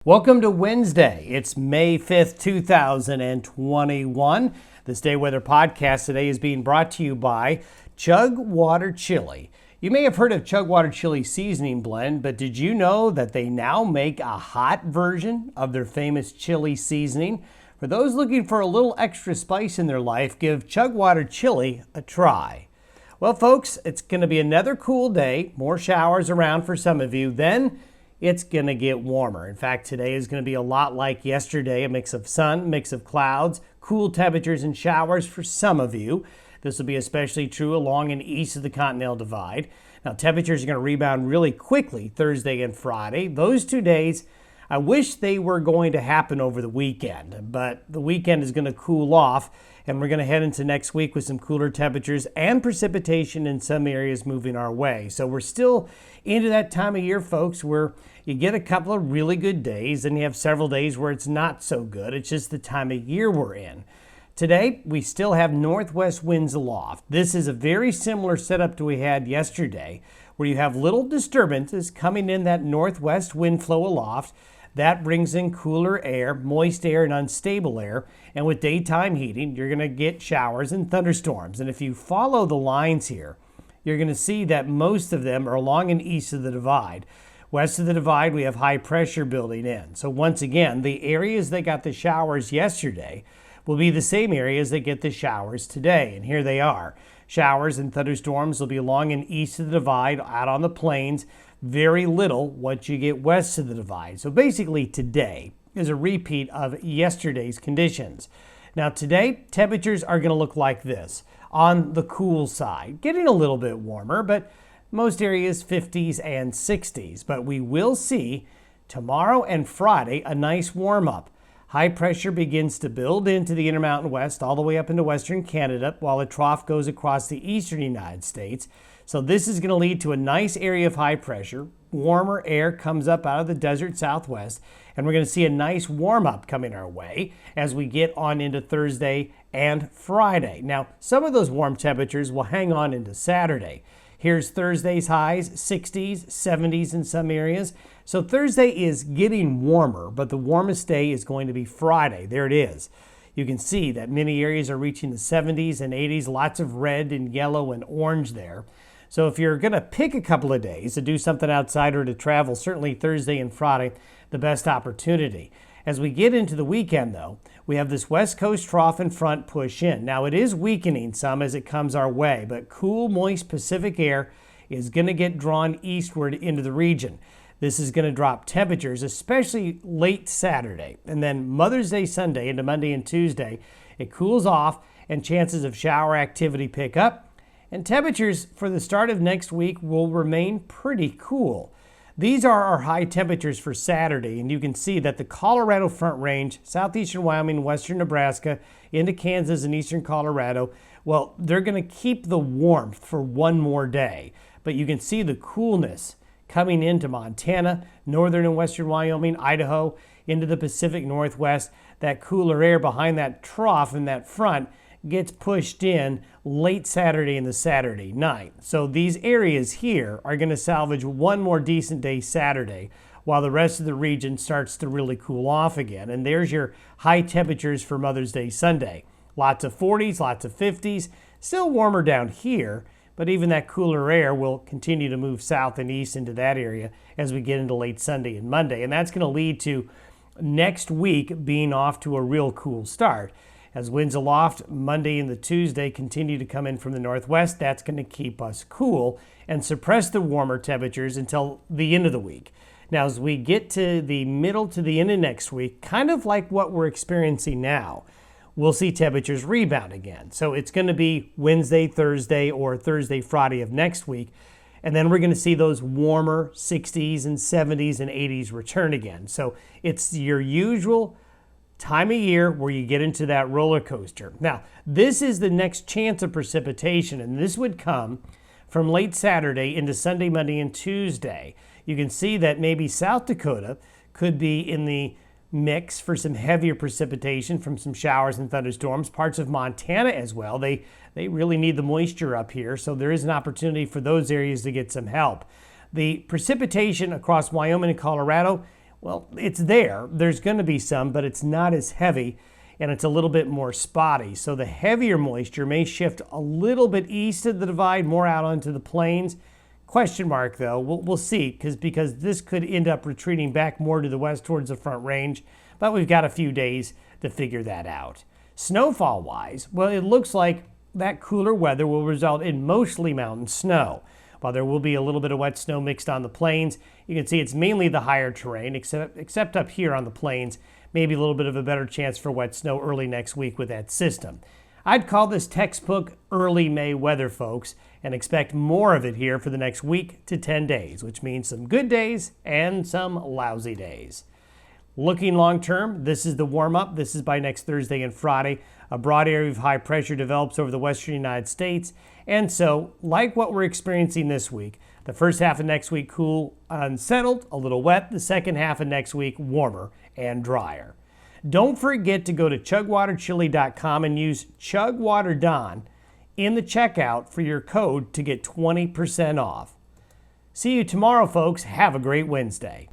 Welcome to Wednesday. It's May 5th, 2021. This Day Weather podcast today is being brought to you by Chug Water Chili. You may have heard of Chug Water Chili seasoning blend, but did you know that they now make a hot version of their famous chili seasoning? For those looking for a little extra spice in their life, give Chug Water Chili a try. Well, folks, it's going to be another cool day. More showers around for some of you. Then it's going to get warmer. In fact, today is going to be a lot like yesterday, a mix of sun, mix of clouds, cool temperatures and showers for some of you. This will be especially true along and east of the Continental Divide. Now, temperatures are going to rebound really quickly Thursday and Friday. Those 2 days, I wish they were going to happen over the weekend, but the weekend is going to cool off, and we're going to head into next week with some cooler temperatures and precipitation in some areas moving our way. So we're still into that time of year, folks, where you get a couple of really good days and you have several days where it's not so good. It's just the time of year we're in. Today, we still have northwest winds aloft. This is a very similar setup to we had yesterday, where you have little disturbances coming in that northwest wind flow aloft. That brings in cooler air, moist air, and unstable air. And with daytime heating, you're going to get showers and thunderstorms. And if you follow the lines here, you're going to see that most of them are along and east of the divide. West of the divide, we have high pressure building in. So once again, the areas that got the showers yesterday will be the same areas that get the showers today. And here they are. Showers and thunderstorms will be along and east of the divide, out on the plains. Very little once you get west of the divide. So basically today is a repeat of yesterday's conditions. Now today, temperatures are going to look like this. On the cool side, getting a little bit warmer, but most areas 50s and 60s. But we will see tomorrow and Friday a nice warm up. High pressure begins to build into the Intermountain West all the way up into western Canada, while a trough goes across the eastern United States. So this is going to lead to a nice area of high pressure. Warmer air comes up out of the desert southwest, and we're going to see a nice warm up coming our way as we get on into Thursday and Friday. Now, some of those warm temperatures will hang on into Saturday. Here's Thursday's highs, 60s, 70s in some areas. So Thursday is getting warmer, but the warmest day is going to be Friday. There it is. You can see that many areas are reaching the 70s and 80s, lots of red and yellow and orange there. So if you're going to pick a couple of days to do something outside or to travel, certainly Thursday and Friday, the best opportunity. As we get into the weekend, though, we have this west coast trough and front push in. Now, it is weakening some as it comes our way, but cool, moist Pacific air is going to get drawn eastward into the region. This is going to drop temperatures, especially late Saturday. And then Mother's Day Sunday into Monday and Tuesday, it cools off and chances of shower activity pick up. And temperatures for the start of next week will remain pretty cool. These are our high temperatures for Saturday, and you can see that the Colorado Front Range, southeastern Wyoming, western Nebraska, into Kansas and eastern Colorado, well, they're going to keep the warmth for one more day. But you can see the coolness coming into Montana, northern and western Wyoming, Idaho, into the Pacific Northwest. That cooler air behind that trough in that front gets pushed in late Saturday and the Saturday night. So these areas here are going to salvage one more decent day Saturday, while the rest of the region starts to really cool off again. And there's your high temperatures for Mother's Day Sunday. Lots of 40s, lots of 50s, still warmer down here, but even that cooler air will continue to move south and east into that area as we get into late Sunday and Monday. And that's going to lead to next week being off to a real cool start. As winds aloft Monday and the Tuesday continue to come in from the northwest, that's going to keep us cool and suppress the warmer temperatures until the end of the week. Now, as we get to the middle to the end of next week, kind of like what we're experiencing now, we'll see temperatures rebound again. So it's going to be Wednesday, Thursday, or Thursday, Friday of next week. And then we're going to see those warmer 60s and 70s and 80s return again. So it's your usual time of year where you get into that roller coaster. Now, this is the next chance of precipitation, and this would come from late Saturday into Sunday, Monday, and Tuesday. You can see that maybe South Dakota could be in the mix for some heavier precipitation from some showers and thunderstorms. Parts of Montana as well. They really need the moisture up here, so there is an opportunity for those areas to get some help. The precipitation across Wyoming and Colorado Well, it's there. There's going to be some, but it's not as heavy and it's a little bit more spotty. So the heavier moisture may shift a little bit east of the divide, more out onto the plains. Question mark though, we'll see, because this could end up retreating back more to the west towards the Front Range, but we've got a few days to figure that out. Snowfall wise, well, it looks like that cooler weather will result in mostly mountain snow. While there will be a little bit of wet snow mixed on the plains, you can see it's mainly the higher terrain, except up here on the plains, maybe a little bit of a better chance for wet snow early next week with that system. I'd call this textbook early May weather, folks, and expect more of it here for the next week to 10 days, which means some good days and some lousy days. Looking long term, this is the warm-up. This is by next Thursday and Friday. A broad area of high pressure develops over the western United States. And so, like what we're experiencing this week, the first half of next week cool, unsettled, a little wet. The second half of next week warmer and drier. Don't forget to go to chugwaterchili.com and use ChugwaterDon in the checkout for your code to get 20% off. See you tomorrow, folks. Have a great Wednesday.